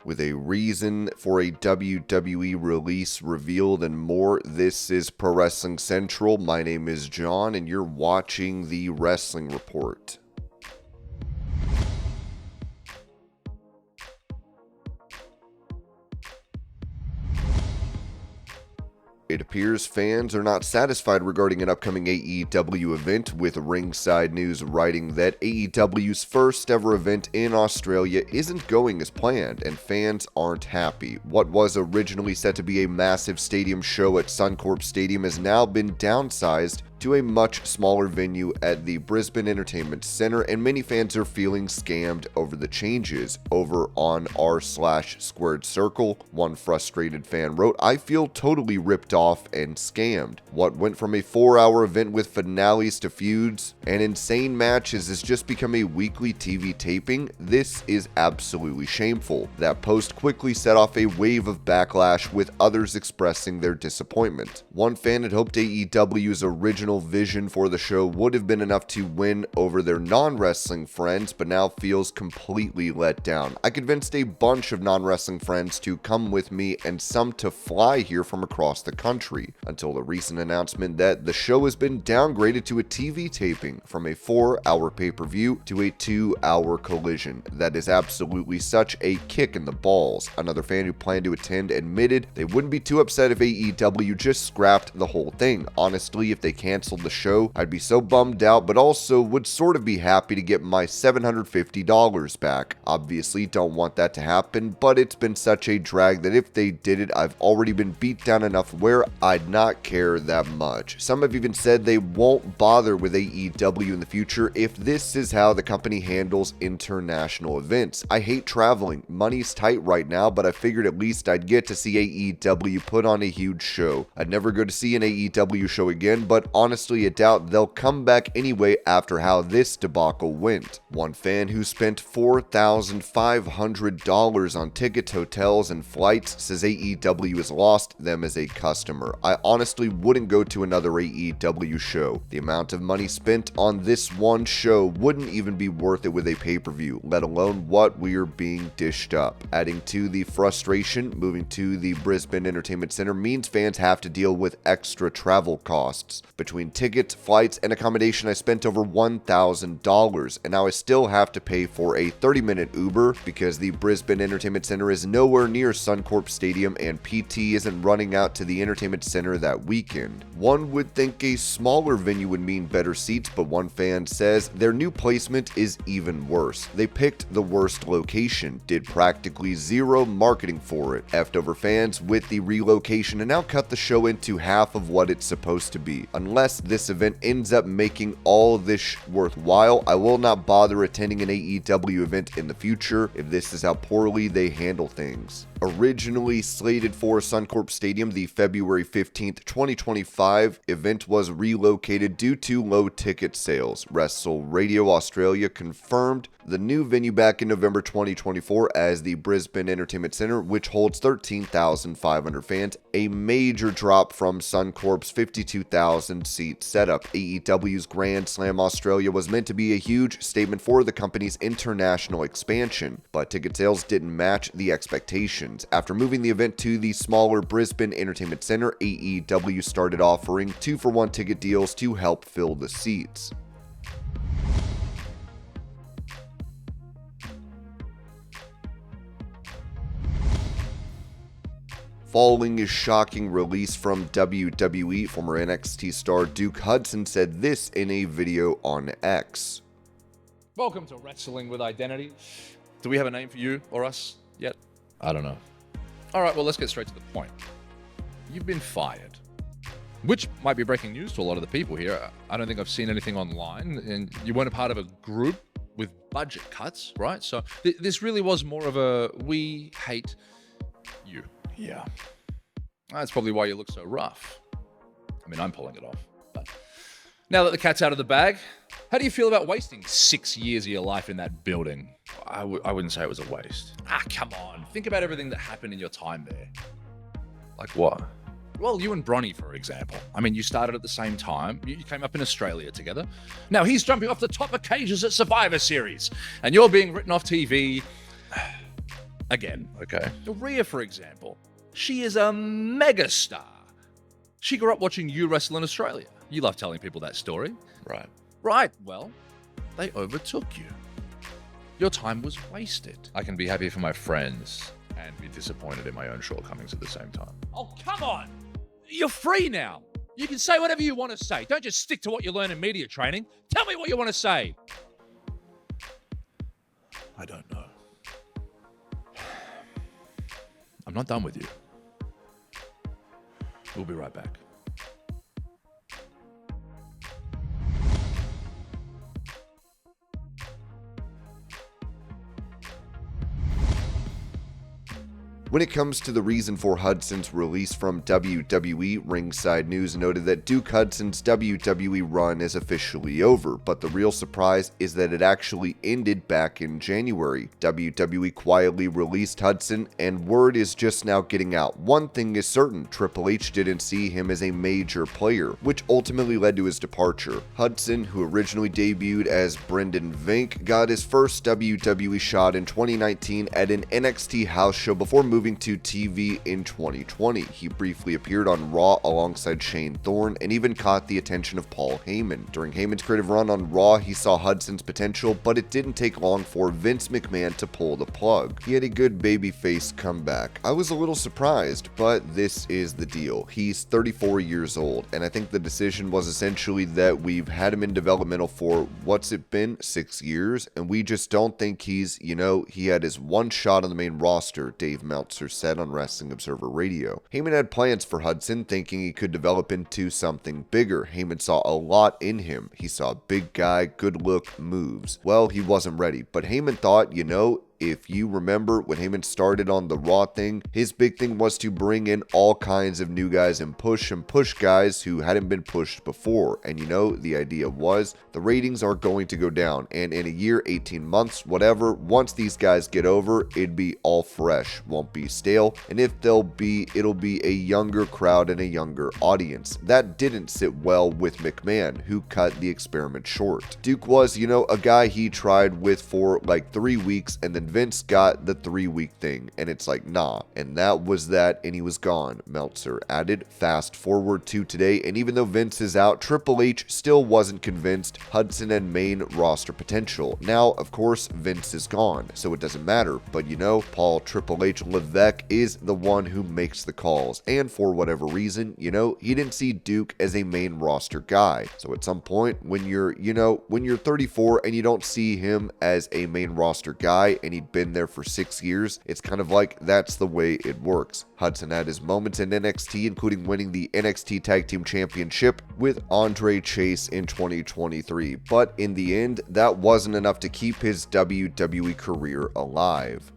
with a reason for a WWE release revealed and more. This is Pro Wrestling Central. My name is John, and you're watching the Wrestling Report. It appears fans are not satisfied regarding an upcoming AEW event, with Ringside News writing that AEW's first ever event in Australia isn't going as planned, and fans aren't happy. What was originally set to be a massive stadium show at Suncorp Stadium has now been downsized to a much smaller venue at the Brisbane Entertainment Centre, and many fans are feeling scammed over the changes. Over on r/squared circle, one frustrated fan wrote, "I feel totally ripped off and scammed. What went from a 4-hour event with finales to feuds and insane matches has just become a weekly TV taping. This is absolutely shameful." That post quickly set off a wave of backlash, with others expressing their disappointment. One fan had hoped AEW's original vision for the show would have been enough to win over their non-wrestling friends, but now feels completely let down. "I convinced a bunch of non-wrestling friends to come with me and some to fly here from across the country, until the recent announcement that the show has been downgraded to a TV taping from a 4-hour pay-per-view to a 2-hour collision. That is absolutely such a kick in the balls." Another fan who planned to attend admitted they wouldn't be too upset if AEW just scrapped the whole thing. "Honestly, if they canceled the show, I'd be so bummed out, but also would sort of be happy to get my $750 back. Obviously don't want that to happen, but it's been such a drag that if they did it, I've already been beat down enough where I'd not care that much." Some have even said they won't bother with AEW in the future if this is how the company handles international events. "I hate traveling. Money's tight right now, but I figured at least I'd get to see AEW put on a huge show. I'd never go to see an AEW show again, but honestly I doubt they'll come back anyway after how this debacle went." One fan who spent $4,500 on tickets, hotels, and flights says AEW has lost them as a customer. "I honestly wouldn't go to another AEW show. The amount of money spent on this one show wouldn't even be worth it with a pay-per-view, let alone what we're being dished up." Adding to the frustration, moving to the Brisbane Entertainment Centre means fans have to deal with extra travel costs. "Between tickets, flights, and accommodation, I spent over $1,000, and now I still have to pay for a 30-minute Uber because the Brisbane Entertainment Centre is nowhere near Suncorp Stadium and PT isn't running out to the Entertainment Centre that weekend." One would think a smaller venue would mean better seats, but one fan says their new placement is even worse. "They picked the worst location, did practically zero marketing for it, effed over fans with the relocation, and now cut the show into half of what it's supposed to be. Unless this event ends up making all this worthwhile, I will not bother attending an AEW event in the future if this is how poorly they handle things." Originally slated for Suncorp Stadium, the February 15th, 2025 event was relocated due to low ticket sales. Wrestle Radio Australia confirmed the new venue back in November 2024 as the Brisbane Entertainment Centre, which holds 13,500 fans, a major drop from Suncorp's 52,000 seat setup. AEW's Grand Slam Australia was meant to be a huge statement for the company's international expansion, but ticket sales didn't match the expectations. After moving the event to the smaller Brisbane Entertainment Centre, AEW started offering 2-for-1 ticket deals to help fill the seats. Following a shocking release from WWE, former NXT star Duke Hudson said this in a video on X. "Welcome to Wrestling with Identity. Do we have a name for you or us yet? I don't know. All right, well, let's get straight to the point. You've been fired, which might be breaking news to a lot of the people here. I don't think I've seen anything online, and you weren't a part of a group with budget cuts, right? So this really was more of a we hate you. Yeah. That's probably why you look so rough. I mean, I'm pulling it off. But now that the cat's out of the bag, how do you feel about wasting 6 years of your life in that building? I wouldn't say it was a waste. Come on. Think about everything that happened in your time there. Like what? Well, you and Bronny, for example. I mean, you started at the same time. You came up in Australia together. Now he's jumping off the top of cages at Survivor Series, and you're being written off TV. again. Okay. Rhea, for example, she is a megastar. She grew up watching you wrestle in Australia. You love telling people that story. Right. Right, well, they overtook you. Your time was wasted. I can be happy for my friends and be disappointed in my own shortcomings at the same time. Oh, come on. You're free now. You can say whatever you want to say. Don't just stick to what you learn in media training. Tell me what you want to say. I don't know. I'm not done with you. We'll be right back. When it comes to the reason for Hudson's release from WWE, Ringside News noted that Duke Hudson's WWE run is officially over, but the real surprise is that it actually ended back in January. WWE quietly released Hudson, and word is just now getting out. One thing is certain, Triple H didn't see him as a major player, which ultimately led to his departure. Hudson, who originally debuted as Brendan Vink, got his first WWE shot in 2019 at an NXT house show before moving to TV in 2020. He briefly appeared on Raw alongside Shane Thorne and even caught the attention of Paul Heyman. During Heyman's creative run on Raw, he saw Hudson's potential, but it didn't take long for Vince McMahon to pull the plug. He had a good babyface comeback. I was a little surprised, but this is the deal. He's 34 years old, and I think the decision was essentially that we've had him in developmental for, what's it been, 6 years, and we just don't think he's, he had his one shot on the main roster, Dave Meltzer said on Wrestling Observer Radio. Heyman had plans for Hudson, thinking he could develop into something bigger. Heyman saw a lot in him. He saw a big guy, good look, moves. Well, he wasn't ready, but Heyman thought, if you remember when Heyman started on the Raw thing, his big thing was to bring in all kinds of new guys and push guys who hadn't been pushed before. And the idea was the ratings are going to go down. And in a year, 18 months, whatever, once these guys get over, it'd be all fresh, won't be stale. And if it'll be a younger crowd and a younger audience. That didn't sit well with McMahon, who cut the experiment short. Duke was, a guy he tried with for like 3 weeks, and then Vince got the 3-week thing, and it's like, nah. And that was that, and he was gone, Meltzer added. Fast forward to today, and even though Vince is out, Triple H still wasn't convinced Hudson had main roster potential. Now, of course, Vince is gone, so it doesn't matter. But Paul Triple H Levesque is the one who makes the calls, and for whatever reason, he didn't see Duke as a main roster guy. So at some point, when you're 34 and you don't see him as a main roster guy, and he'd been there for 6 years, it's kind of like that's the way it works. Hudson had his moments in NXT, including winning the NXT Tag Team Championship with Andre Chase in 2023, but in the end, that wasn't enough to keep his WWE career alive.